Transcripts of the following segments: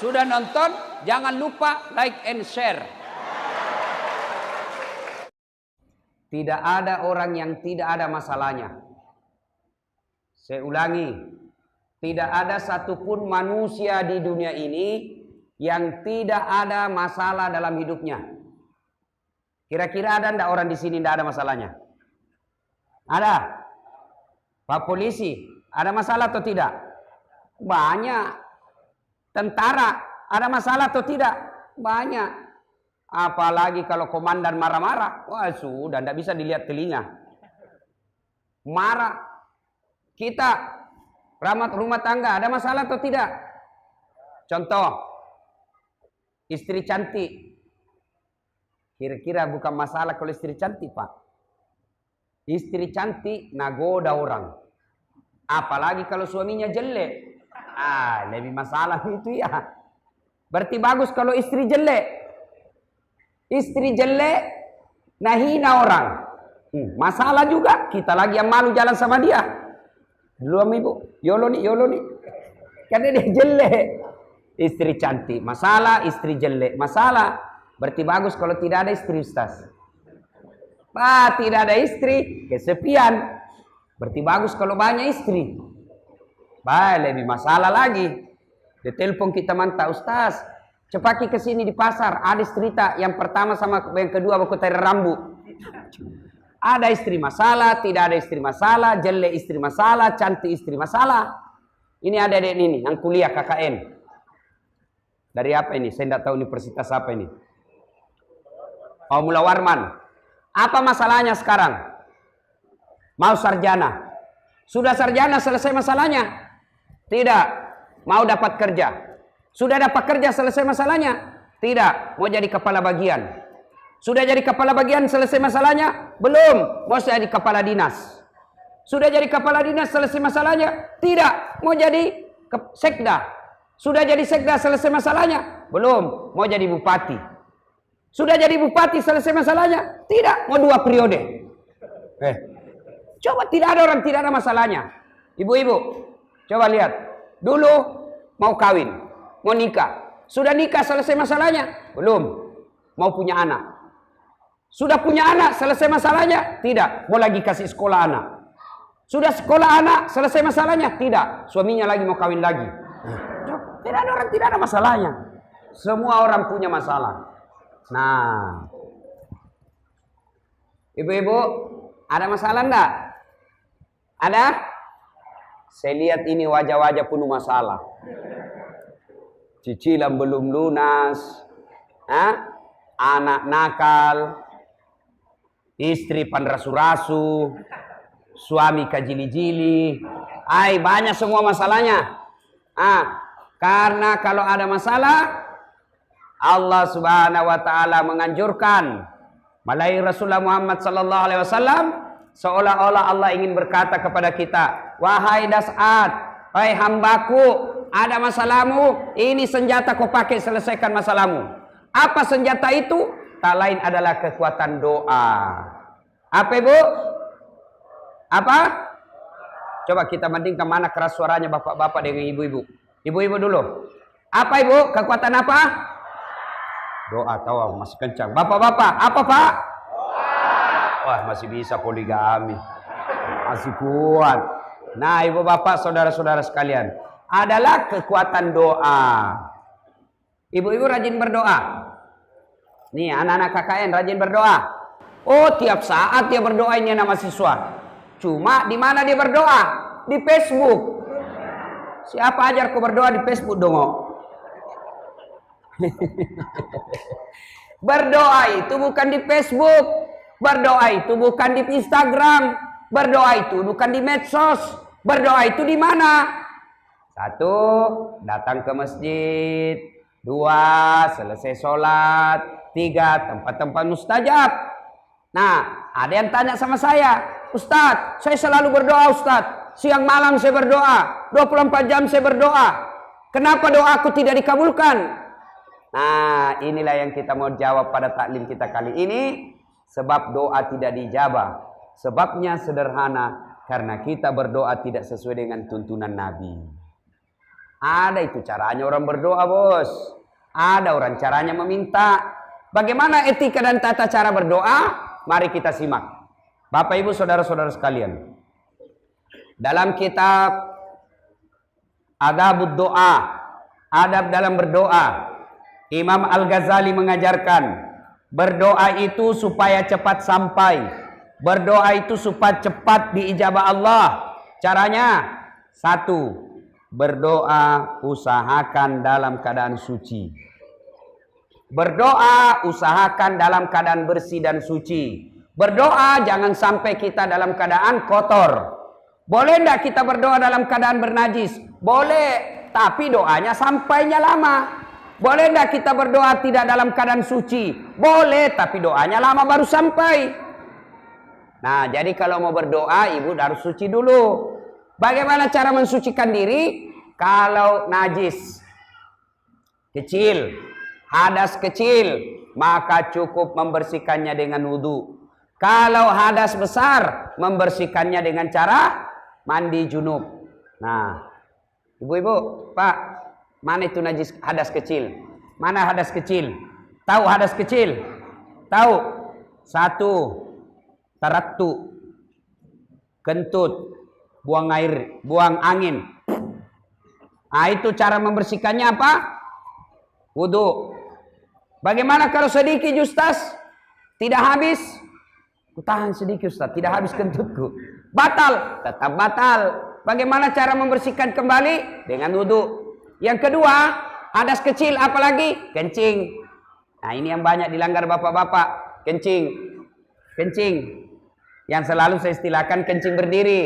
Sudah nonton? Jangan lupa like and share. Tidak ada orang yang tidak ada masalahnya. Saya ulangi, tidak ada satupun manusia di dunia ini yang tidak ada masalah dalam hidupnya. Kira-kira ada enggak orang di sini tidak ada masalahnya? Ada? Pak polisi, ada masalah atau tidak? Banyak. Tentara, ada masalah atau tidak? Banyak. Apalagi kalau komandan marah-marah, wah sudah, tidak bisa dilihat telinga. Marah. Kita, rumah tangga, ada masalah atau tidak? Contoh, istri cantik. Kira-kira bukan masalah kalau istri cantik, Pak. Istri cantik, nagoda orang. Apalagi kalau suaminya jelek. Lebih masalah itu ya. Berarti bagus kalau istri jelek. Istri jelek, nahina orang. Masalah juga. Kita lagi yang malu jalan sama dia. Belum ibu, yolo nih. Karena dia jelek. Istri cantik, masalah. Istri jelek, masalah. Berarti bagus kalau tidak ada istri, Ustaz. Tidak ada istri, kesepian. Berarti bagus kalau banyak istri. Lebih masalah lagi. Dia telepon kita mantap, Ustaz. Cepaki ke sini di pasar, ada cerita yang pertama sama yang kedua baku tarik rambut. Ada istri masalah, tidak ada istri masalah, jelek istri masalah, cantik istri masalah. Ini ada adik ini yang kuliah KKN. Dari apa ini? Saya tidak tahu universitas apa ini. Mula Warman. Apa masalahnya sekarang? Mau sarjana. Sudah sarjana selesai masalahnya? Tidak. Mau dapat kerja. Sudah dapat kerja selesai masalahnya? Tidak. Mau jadi kepala bagian. Sudah jadi kepala bagian selesai masalahnya? Belum. Mau jadi kepala dinas. Sudah jadi kepala dinas selesai masalahnya? Tidak. Mau jadi sekda. Sudah jadi sekda selesai masalahnya? Belum. Mau jadi bupati. Sudah jadi bupati selesai masalahnya? Tidak. Mau 2 periode. Coba tidak ada orang tidak ada masalahnya. Ibu-ibu, coba lihat. Dulu mau kawin. Mau nikah. Sudah nikah selesai masalahnya? Belum. Mau punya anak. Sudah punya anak selesai masalahnya? Tidak. Mau lagi kasih sekolah anak. Sudah sekolah anak selesai masalahnya? Tidak. Suaminya lagi mau kawin lagi. Tidak ada orang tidak ada masalahnya. Semua orang punya masalah. Nah. Ibu-ibu, ada masalah enggak? Ada? Saya lihat ini wajah-wajah penuh masalah. Cicilan belum lunas, anak nakal, istri panrasu-rasu, suami kajili-jili, banyak semua masalahnya. Karena kalau ada masalah, Allah Subhanahu wa taala menganjurkan melalui Rasulullah Muhammad sallallahu alaihi wasallam, seolah-olah Allah ingin berkata kepada kita, wahai Das'at, wahai hambaku, ada masalahmu, ini senjata kau pakai selesaikan masalahmu. Apa senjata itu? Tak lain adalah kekuatan doa. Apa ibu? Apa? Coba kita bandingkan mana keras suaranya bapak-bapak dengan ibu-ibu. Ibu-ibu dulu. Apa ibu? Kekuatan apa? Doa. Tahu masih kencang. Bapak-bapak, apa pak? Wah masih bisa poligami. Masih kuat. Nah ibu bapak saudara-saudara sekalian, adalah kekuatan doa. Ibu-ibu rajin berdoa. Nih anak-anak KKN rajin berdoa. Oh tiap saat dia berdoa ini anak mahasiswa. Cuma di mana dia berdoa? Di Facebook. Siapa ajar kau berdoa di Facebook dong? Berdoa itu bukan di Facebook. Berdoa itu bukan di Instagram. Berdoa itu bukan di medsos. Berdoa itu di mana? 1, datang ke masjid. 2, selesai sholat. 3, tempat-tempat mustajab. Nah, ada yang tanya sama saya, Ustadz, saya selalu berdoa Ustadz. Siang malam saya berdoa. 24 jam saya berdoa. Kenapa doaku tidak dikabulkan? Nah, inilah yang kita mau jawab pada taklim kita kali ini. Sebab doa tidak dijabah. Sebabnya sederhana. Karena kita berdoa tidak sesuai dengan tuntunan Nabi. Ada itu caranya orang berdoa, bos. Ada orang caranya meminta. Bagaimana etika dan tata cara berdoa? Mari kita simak. Bapak, Ibu, saudara-saudara sekalian. Dalam kitab Adabud Doa, adab dalam berdoa, Imam Al-Ghazali mengajarkan, berdoa itu supaya cepat sampai. Berdoa itu supaya cepat diijabah Allah. Caranya, satu, berdoa usahakan dalam keadaan suci. Berdoa usahakan dalam keadaan bersih dan suci. Berdoa jangan sampai kita dalam keadaan kotor. Boleh enggak kita berdoa dalam keadaan bernajis? Boleh, tapi doanya sampainya lama. Boleh enggak kita berdoa tidak dalam keadaan suci? Boleh, tapi doanya lama baru sampai. Nah, jadi kalau mau berdoa, ibu harus suci dulu. Bagaimana cara mensucikan diri? Kalau najis kecil, hadas kecil, maka cukup membersihkannya dengan wudhu. Kalau hadas besar, membersihkannya dengan cara mandi junub. Nah, ibu-ibu, Pak, mana itu najis hadas kecil? Mana hadas kecil? Tahu hadas kecil? Tahu? Satu, tarattu, kentut, buang air, buang angin. Nah, itu cara membersihkannya apa? Wudhu. Bagaimana kalau sedikit, Ustaz? Tidak habis? Kutahan sedikit, Ustaz. Tidak habis kentutku. Batal. Tetap batal. Bagaimana cara membersihkan kembali? Dengan wudhu. Yang kedua, hadas kecil, apalagi? Kencing. Nah, ini yang banyak dilanggar bapak-bapak. Kencing. Kencing. Yang selalu saya istilahkan kencing berdiri.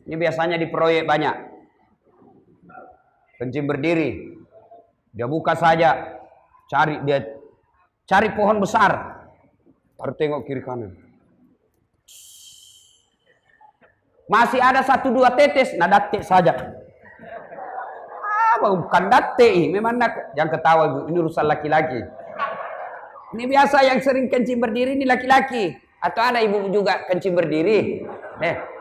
Ini biasanya di proyek banyak. Kencing berdiri. Dia buka saja. Cari pohon besar. Baru tengok kiri kanan. Masih ada 1-2 tetes, nah datek saja. Bukan datek, memang jangan ketawa, ini urusan laki-laki. Ini biasa yang sering kencing berdiri ini laki-laki. Atau ada ibu juga kencing berdiri.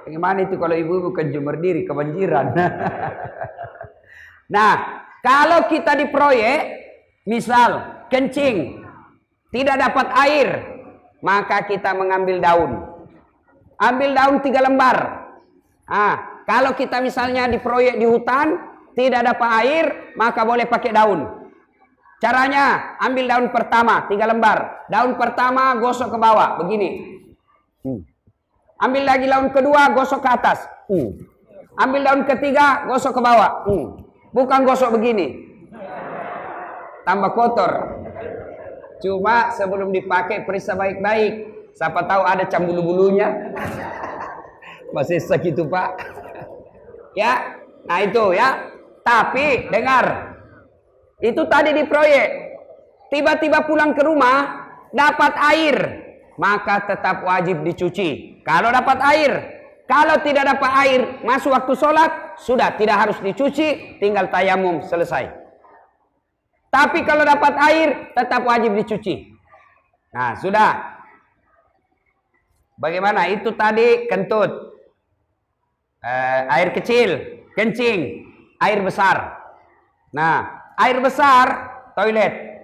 Bagaimana itu kalau ibu kencing berdiri, kebanjiran. Nah, kalau kita di proyek, misal kencing, tidak dapat air, maka kita mengambil daun. Ambil daun 3 lembar. Kalau kita misalnya di proyek di hutan, tidak dapat air, maka boleh pakai daun. Caranya, ambil daun pertama 3 lembar. Daun pertama gosok ke bawah, begini. Ambil lagi daun kedua, gosok ke atas. Ambil daun ketiga, gosok ke bawah. Bukan gosok begini. Tambah kotor. Cuma sebelum dipakai periksa baik-baik. Siapa tahu ada cam bulu-bulunya. Masih segitu, Pak. Ya, nah itu ya. Tapi dengar, itu tadi di proyek. Tiba-tiba pulang ke rumah dapat air, maka tetap wajib dicuci. Kalau dapat air, kalau tidak dapat air, masuk waktu sholat, sudah tidak harus dicuci, tinggal tayamum, selesai. Tapi kalau dapat air, tetap wajib dicuci. Nah, sudah. Bagaimana? Itu tadi kentut. Air kecil, kencing, air besar. Nah, air besar, toilet.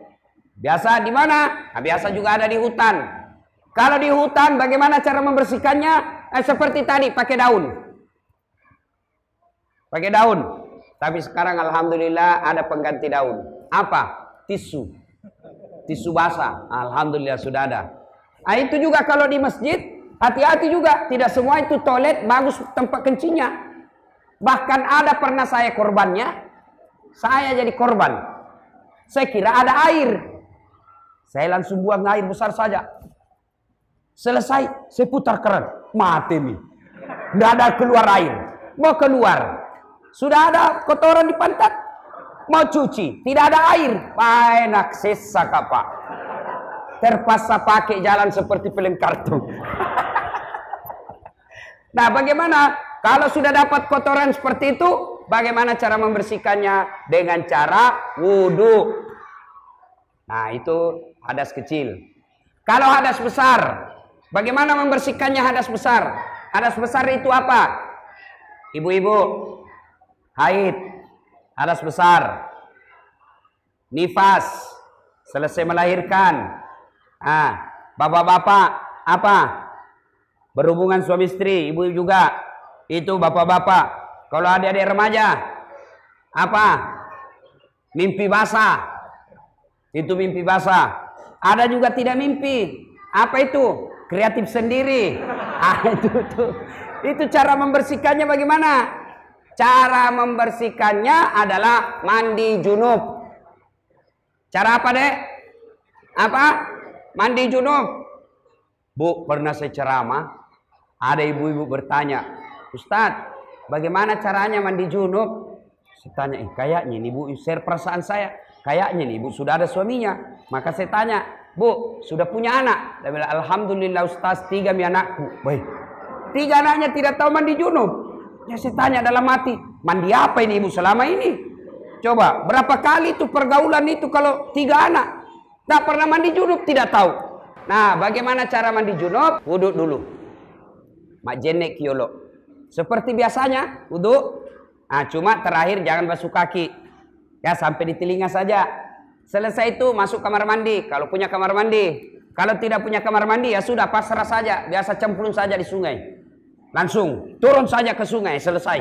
Biasa di mana? Nah, biasa juga ada di hutan. Kalau di hutan, bagaimana cara membersihkannya? Seperti tadi, pakai daun. Pakai daun. Tapi sekarang alhamdulillah ada pengganti daun. Apa? Tisu. Tisu basah. Alhamdulillah sudah ada. Nah, itu juga kalau di masjid. Hati-hati juga, tidak semua itu toilet bagus tempat kencingnya. Bahkan ada pernah saya korbannya, saya jadi korban. Saya kira ada air. Saya langsung buang air besar saja. Selesai, saya putar keran. Mati nih. Tidak ada keluar air. Mau keluar. Sudah ada kotoran di pantat. Mau cuci, tidak ada air. Enak sisa Pak. Terpaksa pakai jalan seperti film kartun. Nah, bagaimana kalau sudah dapat kotoran seperti itu? Bagaimana cara membersihkannya? Dengan cara wudhu. Nah, itu hadas kecil. Kalau hadas besar, bagaimana membersihkannya hadas besar? Hadas besar itu apa? Ibu-ibu, haid. hadas besar. Nifas, selesai melahirkan. Bapak-bapak apa? Berhubungan suami istri, ibu juga. Itu bapak-bapak. Kalau adik-adik remaja, apa? Mimpi basah. Itu mimpi basah. Ada juga tidak mimpi. Apa itu? Kreatif sendiri. Itu cara membersihkannya bagaimana? Cara membersihkannya adalah mandi junub. Cara apa, Dek? Apa? Mandi junub. Bu, pernah saya ceramah, ada ibu-ibu bertanya, Ustadz, bagaimana caranya mandi junub? Saya tanya, kayaknya nih Bu, share perasaan saya, kayaknya nih Bu sudah ada suaminya. Maka saya tanya, Bu, sudah punya anak? Dia bilang, alhamdulillah Ustaz, 3 anakku. Baik, 3 anaknya tidak tahu mandi junub. Ya saya tanya dalam hati, mandi apa ini Ibu selama ini? Coba, berapa kali itu pergaulan itu kalau 3 anak? Tak pernah mandi junub, tidak tahu. Nah, bagaimana cara mandi junub? Wudhu dulu. Mak jenek kiolo. Seperti biasanya, wudhu. Nah, cuma terakhir jangan basuh kaki. Ya, sampai di telinga saja. Selesai itu masuk kamar mandi. Kalau punya kamar mandi. Kalau tidak punya kamar mandi, ya sudah pasrah saja. Biasa cemplung saja di sungai. Langsung turun saja ke sungai, selesai.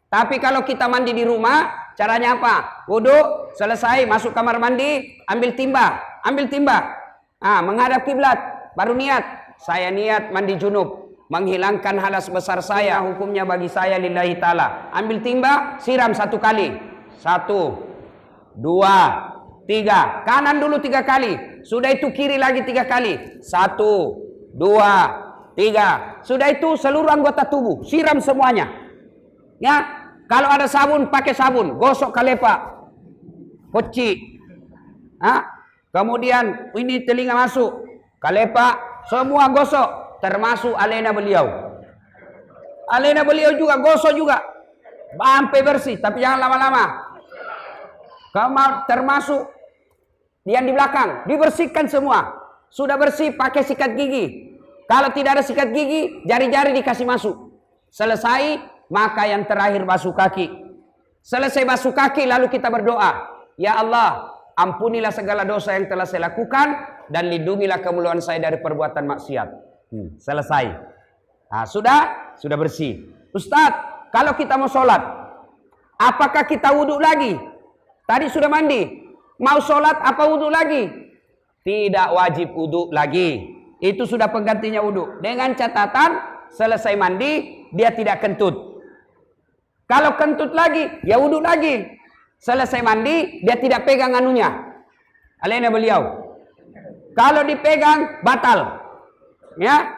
Tapi kalau kita mandi di rumah, caranya apa? Wudhu, selesai, masuk kamar mandi, ambil timba. Ambil timba. Menghadap kiblat, baru niat. Saya niat mandi junub, menghilangkan hadas besar saya, hukumnya bagi saya lillahi ta'ala. Ambil timba, siram 1 kali. 1, 2, 3. Kanan dulu 3 kali. Sudah itu kiri lagi 3 kali. 1, 2, 3. Sudah itu seluruh anggota tubuh, siram semuanya. Ya, kalau ada sabun, pakai sabun, gosok kalepa, poci. Kemudian ini telinga masuk, kalepa, semua gosok, termasuk alena beliau. Alena beliau juga gosok juga, sampai bersih, tapi jangan lama-lama. Termasuk yang di belakang, dibersihkan semua. Sudah bersih, pakai sikat gigi. Kalau tidak ada sikat gigi, jari-jari dikasih masuk. Selesai, maka yang terakhir basuh kaki. Selesai basuh kaki, lalu kita berdoa, ya Allah, ampunilah segala dosa yang telah saya lakukan dan lindungilah kemuliaan saya dari perbuatan maksiat. Selesai. Nah, sudah bersih. Ustadz, kalau kita mau sholat, apakah kita wudhu lagi? Tadi sudah mandi. Mau sholat apa wudhu lagi? Tidak wajib wudhu lagi. Itu sudah penggantinya wudhu. Dengan catatan, selesai mandi, dia tidak kentut. Kalau kentut lagi, ya wudhu lagi. Selesai mandi, dia tidak pegang anunya. Alena beliau. Kalau dipegang, batal. Ya.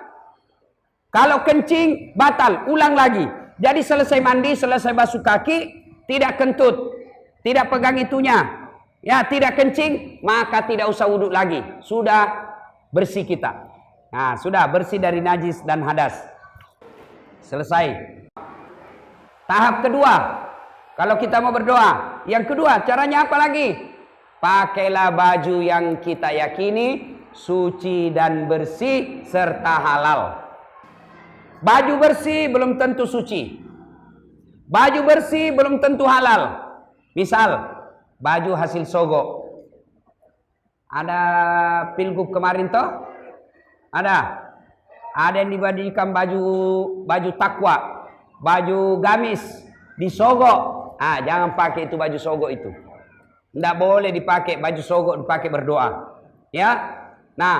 Kalau kencing, batal. Ulang lagi. Jadi selesai mandi, selesai basuh kaki, tidak kentut. Tidak pegang itunya. Ya, tidak kencing, maka tidak usah wudhu lagi. Sudah bersih kita. Nah, sudah bersih dari najis dan hadas. Selesai. Tahap kedua. Kalau kita mau berdoa, yang kedua caranya apa lagi? Pakailah baju yang kita yakini suci dan bersih serta halal. Baju bersih belum tentu suci. Baju bersih belum tentu halal. Misal, baju hasil sogo. Ada pilgub kemarin toh? Ada yang dibadikan baju takwa, baju gamis disogok. Jangan pakai itu baju sogo itu. Tidak boleh dipakai baju sogo, dipakai berdoa. Ya. Nah,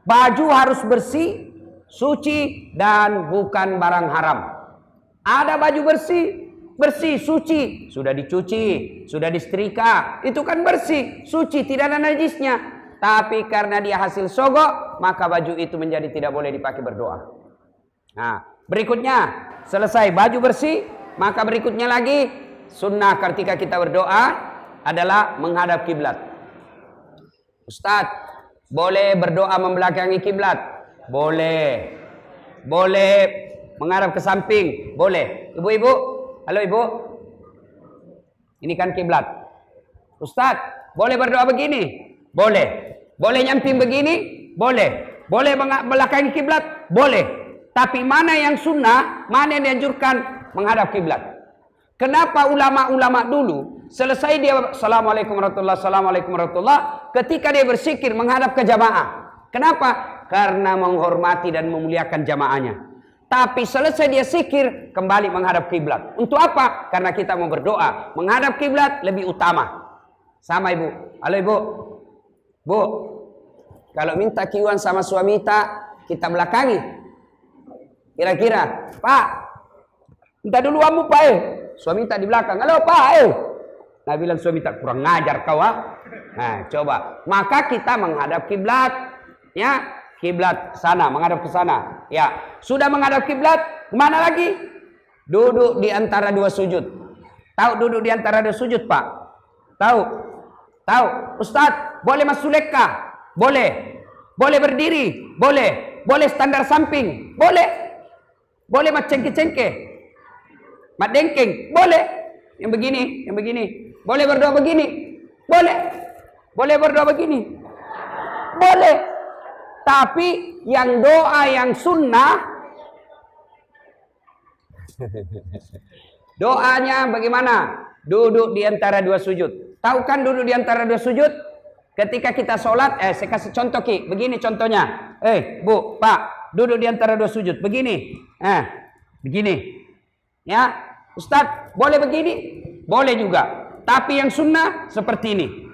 baju harus bersih, suci dan bukan barang haram. Ada baju bersih, suci, sudah dicuci, sudah disetrika, itu kan bersih, suci, tidak ada najisnya. Tapi karena dia hasil sogo, maka baju itu menjadi tidak boleh dipakai berdoa. Nah, berikutnya selesai baju bersih, maka berikutnya lagi sunnah ketika kita berdoa adalah menghadap kiblat. Ustadz, boleh berdoa membelakangi kiblat? Boleh. Boleh menghadap ke samping? Boleh. Ibu-ibu, halo ibu. Ini kan kiblat. Ustadz, boleh berdoa begini? Boleh. Boleh nyamping begini? Boleh. Boleh membelakangi kiblat? Boleh. Tapi mana yang sunnah, mana yang dianjurkan menghadap kiblat? Kenapa ulama-ulama dulu selesai dia Assalamualaikum warahmatullahi Assalamualaikum warahmatullahi, ketika dia berzikir menghadap ke jamaah. Kenapa? Karena menghormati dan memuliakan jamaahnya. Tapi selesai dia zikir kembali menghadap kiblat. Untuk apa? Karena kita mau berdoa. Menghadap kiblat lebih utama. Sama ibu. Halo ibu. Bu. Kalau minta kiuan sama suami kita belakangi. Kira-kira, Pak. Minta dulu kamu Pak Suami tak di belakang. Halo Pak Nah bilang suami tak kurang ngajar kau Nah coba. Maka kita menghadap kiblat. Ya. Kiblat sana. Menghadap ke sana. Ya. Sudah menghadap kiblat. Kemana lagi? Duduk di antara dua sujud. Tahu duduk di antara dua sujud Pak? Tahu? Tahu? Ustadz boleh masuk lekah? Boleh. Boleh berdiri? Boleh. Boleh standar samping? Boleh. Boleh mat cengke-cengke? Mat dengkeng? Boleh. Yang begini. Boleh berdoa begini? Boleh. Boleh berdoa begini? Boleh. Tapi yang doa yang sunnah, doanya bagaimana? Duduk di antara dua sujud. Tahu kan duduk di antara dua sujud? Ketika kita sholat, saya kasih contoh Ki. Begini contohnya. Bu, Pak, duduk di antara dua sujud. Begini. Begini. Ya. Ustadz, boleh begini? Boleh juga. Tapi yang sunnah seperti ini.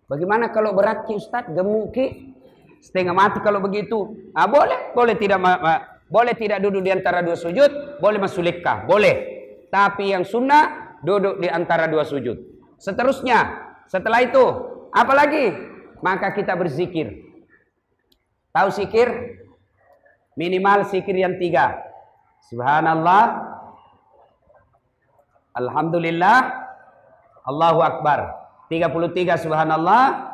Bagaimana kalau berat Ki Ustadz? Gemuk Ki? Setengah mati kalau begitu. Boleh. Boleh tidak duduk di antara dua sujud. Boleh masuk lekah. Boleh. Tapi yang sunnah duduk di antara dua sujud. Seterusnya. Setelah itu. Apa lagi? Maka kita berzikir. Tahu zikir? Minimal zikir yang 3. Subhanallah. Alhamdulillah, Allahu Akbar 33 subhanallah,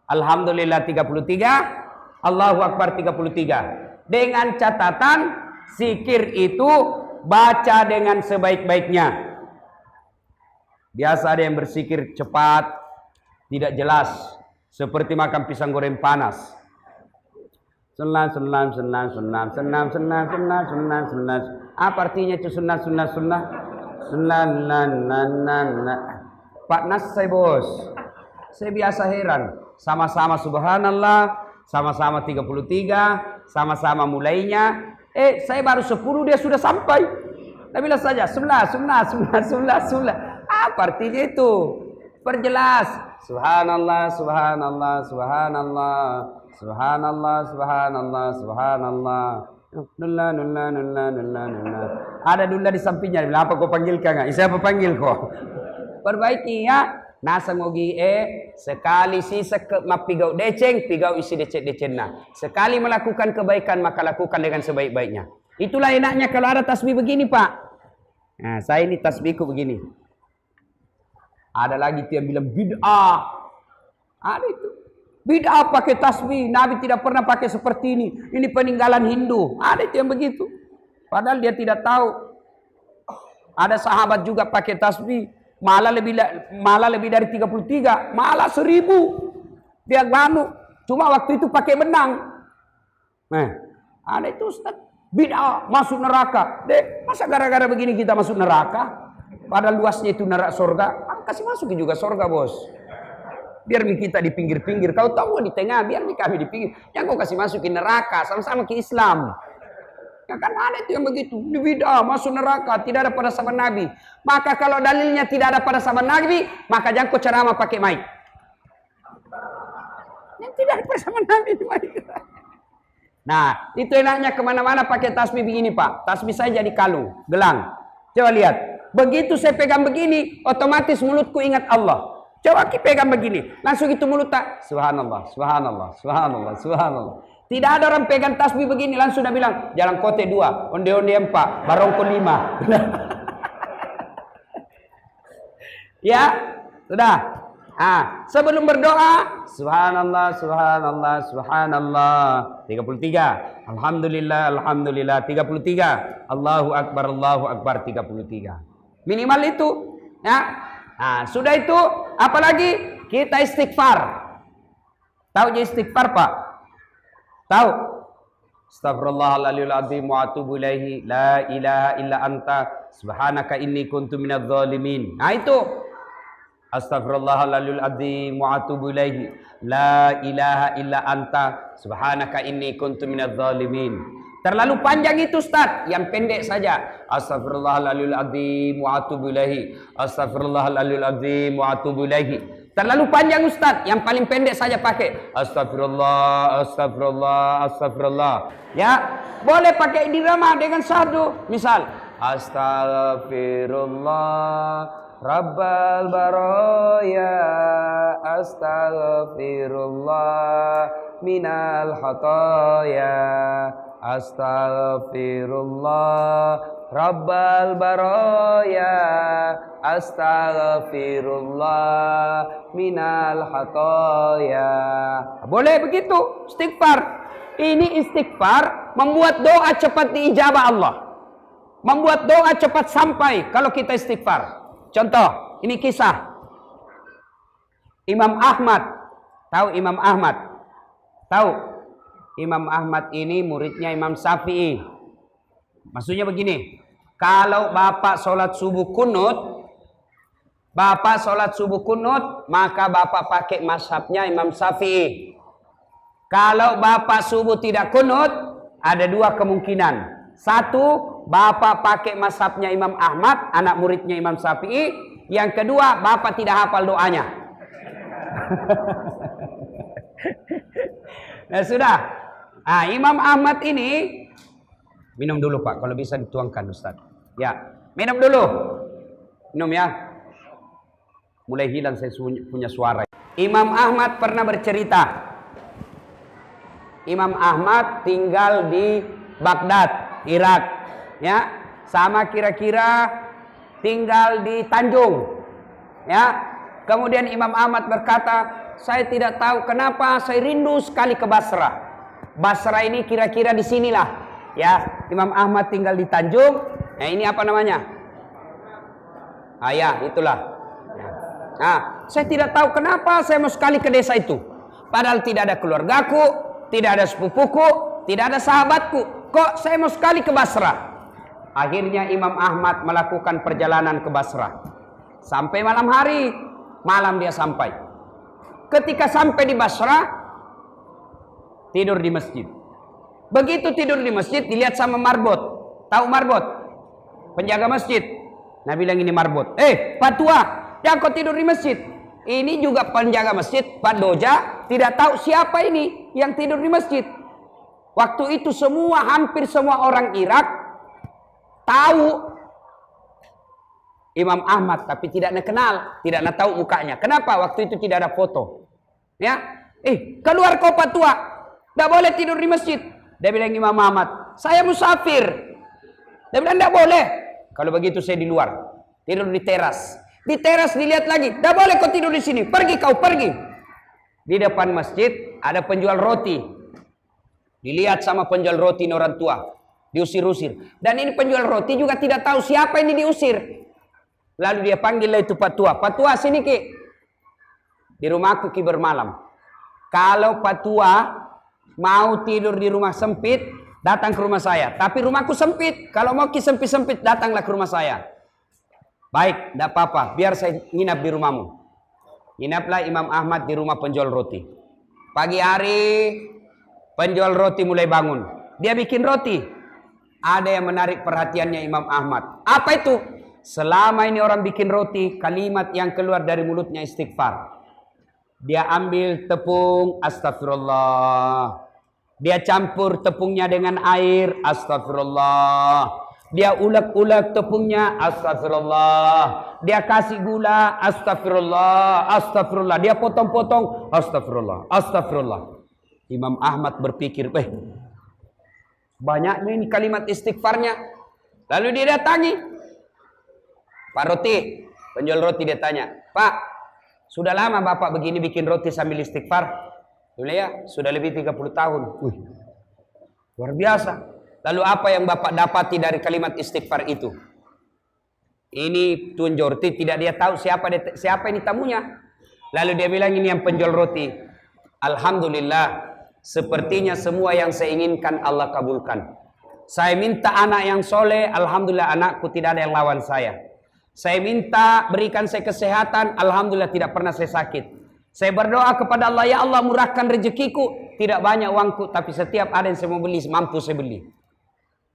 Alhamdulillah 33, Allahu Akbar 33. Dengan catatan zikir itu baca dengan sebaik-baiknya. Biasa ada yang berzikir cepat, tidak jelas, seperti makan pisang goreng panas. Sunnah. Apa artinya itu sunnah? Pak Nas saya bos. Saya biasa heran. Sama-sama subhanallah, sama-sama 33, sama-sama mulainya. Saya baru 10 dia sudah sampai. Nah bilang saja sunnah. Apa artinya itu? Perjelas. Subhanallah. Nulla. Ada dulla di sampingnya. Bilang apa kau panggil kah? Siapa panggil kau? Perbaiki ya. Nasa ngogi sekali sisa mapigau deceng, pigau isi deceng nah. Sekali melakukan kebaikan maka lakukan dengan sebaik-baiknya. Itulah enaknya kalau ada tasbih begini Pak. Nah saya ini tasbihku begini. Ada lagi yang bilang bid'ah. Ada itu. Bid'ah pakai tasbih. Nabi tidak pernah pakai seperti ini. Ini peninggalan Hindu. Ada itu yang begitu. Padahal dia tidak tahu. Ada sahabat juga pakai tasbih. Malah lebih dari 33. Malah 1000. Dia nganu. Cuma waktu itu pakai benang. Nah, ada itu Ustaz. Bid'ah masuk neraka. Masa gara-gara begini kita masuk neraka? Padahal luasnya itu neraka surga. Kasih masukin juga surga bos. Biar kita di pinggir-pinggir. Kau tahu di tengah, biar kami di pinggir. Yang kau kasih masukin neraka, sama-sama ke Islam. Ya kan ada itu yang begitu. Di bid'ah, masuk neraka, tidak ada pada zaman Nabi. Maka kalau dalilnya tidak ada pada zaman Nabi, maka jangan kau ceramah pakai mic. Yang tidak ada pada zaman Nabi. Nah, itu enaknya kemana-mana pakai tasbih begini Pak. Tasbih saya jadi kalung, gelang. Coba lihat. Begitu saya pegang begini, otomatis mulutku ingat Allah. Coba kita pegang begini, langsung itu mulut tak subhanallah. Tidak ada orang pegang tasbih begini langsung dah bilang jalan kote 2, onde-onde 4, barongko 5. Ya, sudah. Sebelum berdoa subhanallah 33, alhamdulillah 33, Allahu Akbar 33. Minimal itu, ya. Sudah itu, apalagi kita istighfar. Tahu istighfar Pak? Tahu? Astaghfirullahaladzim wa atubu ilaihi. La ilaha illa anta subhanaka inni kuntu minadz zalimin. Nah itu. Astaghfirullahaladzim wa atubu ilaihi. La ilaha illa anta subhanaka inni kuntu minadz zalimin. Terlalu panjang itu Ustaz, yang pendek saja. Astaghfirullahaladzim wa atubu ilaihi. Astaghfirullahaladzim wa atubu ilaihi. Terlalu panjang Ustaz, yang paling pendek saja pakai astagfirullah, astagfirullah, astagfirullah. Ya, boleh pakai dirama dengan satu. Misal, astagfirullah rabbal baraya, astagfirullah minal khataya, astagfirullah rabbal baraya, astaghfirullah minal khataya. Boleh begitu istighfar. Ini istighfar membuat doa cepat diijabah Allah, membuat doa cepat sampai kalau kita istighfar. Contoh, ini kisah Imam Ahmad. Tahu Imam Ahmad? Tahu? Imam Ahmad ini muridnya Imam Syafi'i. Maksudnya begini, kalau bapak sholat subuh kunut, maka bapak pakai mazhabnya Imam Syafi'i. Kalau bapak subuh tidak kunut, ada dua kemungkinan. Satu, bapak pakai mazhabnya Imam Ahmad, anak muridnya Imam Syafi'i. Yang kedua, bapak tidak hafal doanya. Nah sudah. Nah, Imam Ahmad ini minum dulu Pak, kalau bisa dituangkan Ustaz. Ya, minum dulu. Minum ya. Mulai hilang saya punya suara. Imam Ahmad pernah bercerita. Imam Ahmad tinggal di Baghdad, Irak. Ya, sama kira-kira tinggal di Tanjung. Ya. Kemudian Imam Ahmad berkata, saya tidak tahu kenapa saya rindu sekali ke Basrah. Basrah ini kira-kira di sinilah. Ya, Imam Ahmad tinggal di Tanjung. Nah, ini apa namanya? Ah ya, itulah. Nah, saya tidak tahu kenapa saya mau sekali ke desa itu. Padahal tidak ada keluargaku, tidak ada sepupuku, tidak ada sahabatku. Kok saya mau sekali ke Basrah? Akhirnya Imam Ahmad melakukan perjalanan ke Basrah. Sampai malam hari, malam dia sampai. Ketika sampai di Basrah, tidur di masjid. Begitu tidur di masjid, dilihat sama marbot. Tahu marbot? Penjaga masjid. Nah bilang ini marbot. Pak Tua, yang kau tidur di masjid. Ini juga penjaga masjid, Pak Doja, tidak tahu siapa ini yang tidur di masjid. Waktu itu hampir semua orang Irak tahu Imam Ahmad, tapi tidak kenal, tidak tahu mukanya. Kenapa? Waktu itu tidak ada foto. Ya, keluar kau Pak Tua, tidak boleh tidur di masjid. Dia bilang Imam Ahmad, saya musafir. Dia bilang tidak boleh. Kalau begitu saya di luar, tidur di teras. Di teras dilihat lagi, tidak boleh kau tidur di sini. Pergi kau, pergi. Di depan masjid ada penjual roti. Dilihat sama penjual roti ini orang tua, diusir-usir. Dan ini penjual roti juga tidak tahu siapa ini diusir. Lalu dia panggil itu Pak Tua. Pak Tua sini Ki. Di rumahku Ki bermalam. Kalau Pak Tua mau tidur di rumah sempit, datang ke rumah saya. Tapi rumahku sempit. Kalau mau Ki sempit-sempit, datanglah ke rumah saya. Baik, tidak apa-apa. Biar saya nginap di rumahmu. Nginaplah Imam Ahmad di rumah penjual roti. Pagi hari, penjual roti mulai bangun. Dia bikin roti. Ada yang menarik perhatiannya Imam Ahmad. Apa itu? Selama ini orang bikin roti, kalimat yang keluar dari mulutnya istighfar. Dia ambil tepung, astagfirullah. Dia campur tepungnya dengan air, astagfirullah. Dia ulek-ulek tepungnya, astagfirullah. Dia kasih gula, astagfirullah, astagfirullah. Dia potong-potong, astagfirullah, astagfirullah. Imam Ahmad berpikir, banyaknya ini kalimat istighfarnya. Lalu dia datangi Pak Roti, penjual roti. Dia tanya, Pak, sudah lama Bapak begini bikin roti sambil istighfar? Dia ya, sudah lebih 30 tahun. Wih, luar biasa. Lalu apa yang Bapak dapati dari kalimat istighfar itu? Ini penjual roti, tidak dia tahu siapa ini tamunya. Lalu dia bilang ini yang penjual roti. Alhamdulillah, Sepertinya semua yang saya inginkan Allah kabulkan. Saya minta anak yang soleh, alhamdulillah anakku tidak ada yang lawan saya. Saya minta berikan saya kesehatan, alhamdulillah tidak pernah saya sakit. Saya berdoa kepada Allah, ya Allah murahkan rezekiku, tidak banyak uangku, tapi setiap ada yang saya mau beli, mampu saya beli.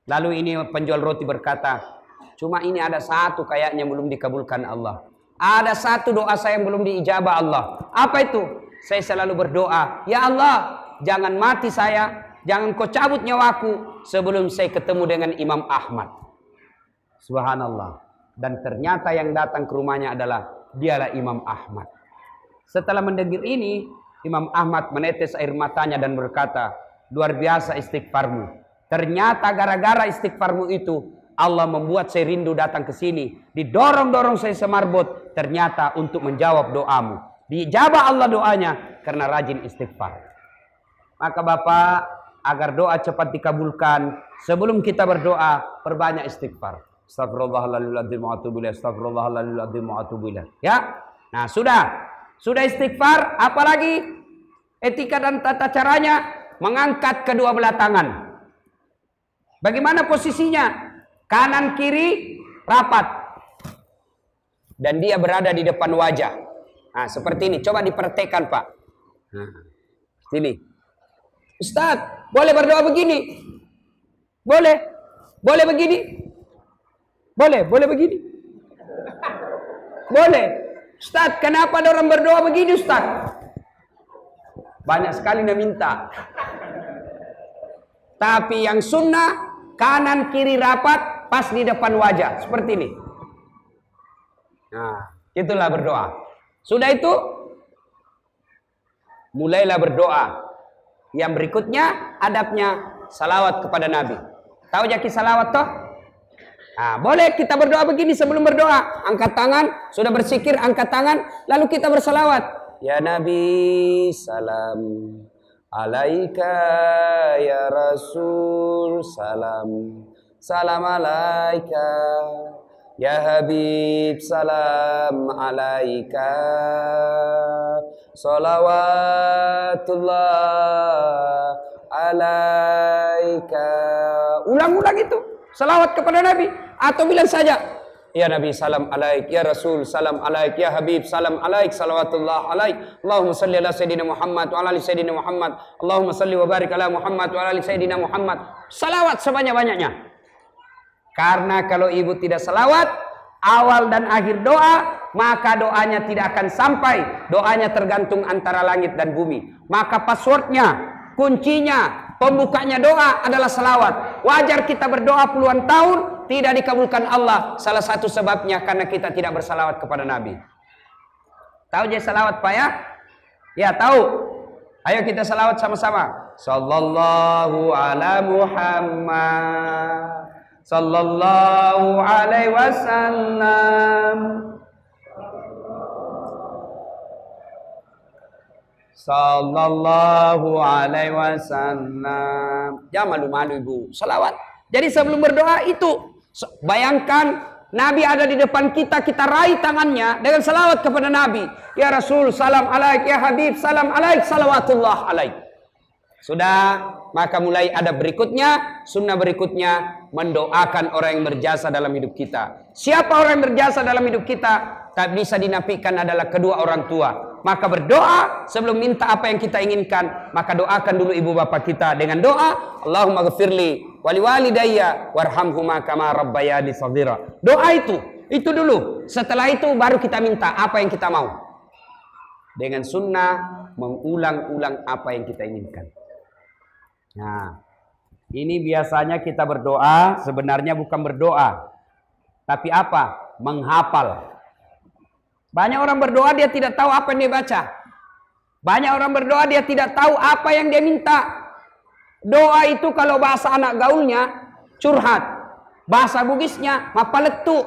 Lalu ini penjual roti berkata, cuma ini ada satu kayaknya belum dikabulkan Allah. Ada satu doa saya yang belum diijabah Allah. Apa itu? Saya selalu berdoa, ya Allah, jangan mati saya, jangan kau cabut nyawaku sebelum saya ketemu dengan Imam Ahmad. Subhanallah. Dan ternyata yang datang ke rumahnya adalah dialah Imam Ahmad. Setelah mendengar ini, Imam Ahmad menetes air matanya dan berkata, luar biasa istighfarmu. Ternyata gara-gara istighfarmu itu, Allah membuat saya rindu datang ke sini. Didorong-dorong saya semarbot, ternyata untuk menjawab doamu. Dijabah Allah doanya karena rajin istighfar. Maka Bapak, agar doa cepat dikabulkan, sebelum kita berdoa, perbanyak istighfar. Astagfirullahaladzim wa atubu ilaih. Astagfirullahaladzim wa atubu ilaih. Ya. Nah, sudah istighfar, apalagi etika dan tata caranya mengangkat kedua belah tangan. Bagaimana posisinya? Kanan kiri rapat. Dan dia berada di depan wajah. Nah, seperti ini. Coba dipraktekkan, Pak. Nah, sini. Ustaz, boleh berdoa begini? Boleh. Boleh begini? Boleh begini? Boleh. Ustaz, kenapa ada orang berdoa begini, Ustaz? Banyak sekali yang minta. Tapi yang sunnah, kanan kiri rapat, pas di depan wajah. Seperti ini. Nah, itulah berdoa. Sudah itu, mulailah berdoa. Yang berikutnya, adabnya salawat kepada Nabi. Tahu jaki salawat toh? Nah, boleh kita berdoa begini sebelum berdoa. Angkat tangan, sudah bersikir, angkat tangan, lalu kita bersalawat. Ya Nabi, salam alaika, ya Rasul, salam. Salam alaika, ya Habib, salam alaika. Salawatullah alaika. Ulang-ulang itu. Salawat kepada Nabi. Atau bilang saja, ya Nabi salam alaik, ya Rasul salam alaik, ya Habib salam alaik, salawatullah alaik. Allahumma salli ala Sayyidina Muhammad wa ala ali Sayyidina Muhammad. Allahumma salli wa barik ala Muhammad wa ala ali Sayyidina Muhammad. Salawat sebanyak-banyaknya. Karena kalau ibu tidak salawat, awal dan akhir doa, maka doanya tidak akan sampai. Doanya tergantung antara langit dan bumi. Maka passwordnya, kuncinya, pembukanya doa adalah salawat. Wajar kita berdoa puluhan tahun, tidak dikabulkan Allah. Salah satu sebabnya karena kita tidak bersalawat kepada Nabi. Tahu je salawat Pak ya? Ya tahu. Ayo kita salawat sama-sama. Sallallahu ala Muhammad. Sallallahu alaihi wasallam. Sallallahu alaihi wasallam. Jangan malu-malu ibu. Salawat. Jadi sebelum berdoa itu, bayangkan Nabi ada di depan kita, kita raih tangannya dengan salawat kepada Nabi. Ya Rasul, salam alaik, ya Habib, salam alaik, salawatullah alaik. Sudah, maka mulai ada berikutnya, sunnah berikutnya, mendoakan orang yang berjasa dalam hidup kita. Siapa orang yang berjasa dalam hidup kita? Tak bisa dinafikan adalah kedua orang tua. Maka berdoa sebelum minta apa yang kita inginkan, maka doakan dulu ibu bapak kita dengan doa, Allahumma ghafirli wali walidayya warhamhuma kama rabbayani shaghira. Doa itu dulu. Setelah itu baru kita minta apa yang kita mau. Dengan sunnah mengulang-ulang apa yang kita inginkan. Nah, ini biasanya kita berdoa, sebenarnya bukan berdoa, tapi apa? Menghafal. Banyak orang berdoa dia tidak tahu apa yang dia baca. Banyak orang berdoa dia tidak tahu apa yang dia minta. Doa itu kalau bahasa anak gaulnya curhat. Bahasa Bugisnya mapaletu.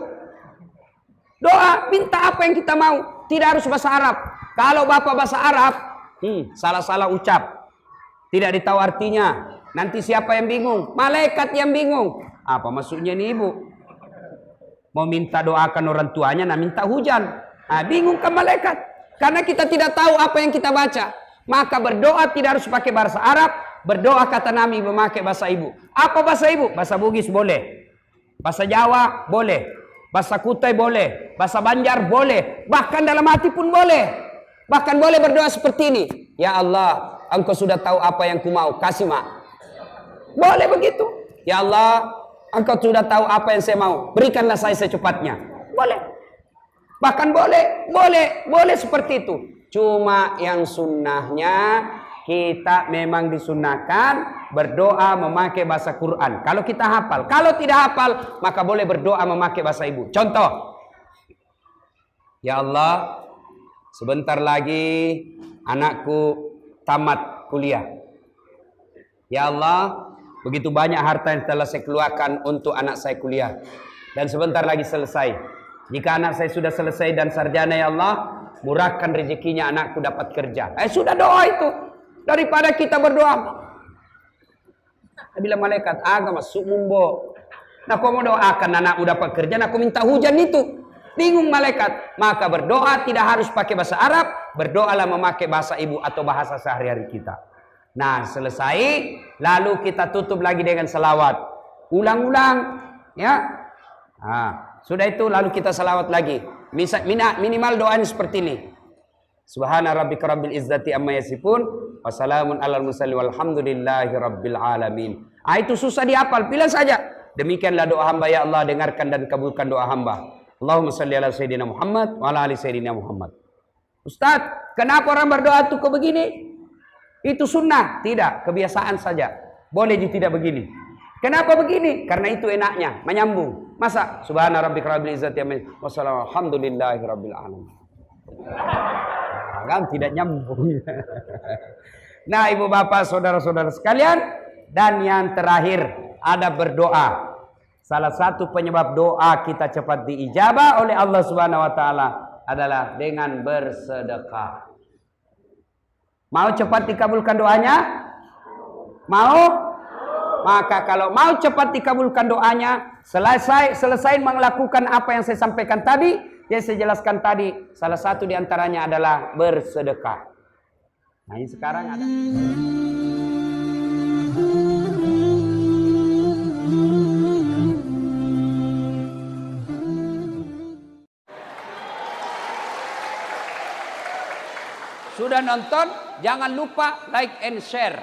Doa minta apa yang kita mau. Tidak harus bahasa Arab. Kalau bapak bahasa Arab, salah-salah ucap. Tidak ditahu artinya. Nanti siapa yang bingung? Malaikat yang bingung. Apa maksudnya ini ibu? Mau minta doakan orang tuanya, nah minta hujan. Nah, bingung kan malaikat. Karena kita tidak tahu apa yang kita baca. Maka berdoa tidak harus pakai bahasa Arab. Berdoa kata Nabi memakai bahasa ibu. Apa bahasa ibu? Bahasa Bugis boleh. Bahasa Jawa boleh. Bahasa Kutai boleh. Bahasa Banjar boleh. Bahkan dalam hati pun boleh. Bahkan boleh berdoa seperti ini. Ya Allah, Engkau sudah tahu apa yang ku mau. Kasih maaf. Boleh begitu. Ya Allah, Engkau sudah tahu apa yang saya mau. Berikanlah saya secepatnya. Boleh. Bahkan boleh seperti itu. Cuma yang sunnahnya kita memang disunahkan berdoa memakai bahasa Quran. Kalau kita hafal. Kalau tidak hafal, maka boleh berdoa memakai bahasa ibu. Contoh. Ya Allah, sebentar lagi anakku tamat kuliah. Ya Allah, begitu banyak harta yang telah saya keluarkan untuk anak saya kuliah. Dan sebentar lagi selesai. Jika anak saya sudah selesai dan sarjana, ya Allah, murahkan rezekinya anakku dapat kerja. Sudah doa itu. Daripada kita berdoa. Bila malaikat agama masuk mumbo. Nah, kau mau doakan anakku dapat kerja, nah aku minta hujan itu. Bingung malaikat. Maka berdoa tidak harus pakai bahasa Arab. Berdoalah memakai bahasa ibu atau bahasa sehari-hari kita. Nah, selesai. Lalu kita tutup lagi dengan selawat. Ulang-ulang. Ya. Nah, sudah itu lalu kita salawat lagi. Minimal doanya seperti ini. Subhana rabbika rabbil izzati amma yasifun. Wassalamun alal mursalin walhamdulillahi rabbil alamin. Itu susah dihafal. Pilih saja. Demikianlah doa hamba, ya Allah, dengarkan dan kabulkan doa hamba. Allahumma salli ala sayyidina Muhammad wa ala ali sayyidina Muhammad. Ustaz, kenapa orang berdoa itu kok begini? Itu sunnah. Tidak, kebiasaan saja. Boleh juga tidak begini. Kenapa begini? Karena itu enaknya, menyambung. Masa subhana rabbika rabbil izzati amma yasifun wassalamu alhamdulillahi rabbil alamin. Kan tidak nyambung. Nah, ibu bapak, saudara-saudara sekalian, dan yang terakhir ada berdoa. Salah satu penyebab doa kita cepat diijabah oleh Allah Subhanahu wa taala adalah dengan bersedekah. Mau cepat dikabulkan doanya? Mau? Maka kalau mau cepat dikabulkan doanya, selesai melakukan apa yang saya sampaikan tadi, yang saya jelaskan tadi, salah satu diantaranya adalah bersedekah. Nah, ini sekarang ada. Sudah nonton? Jangan lupa like and share.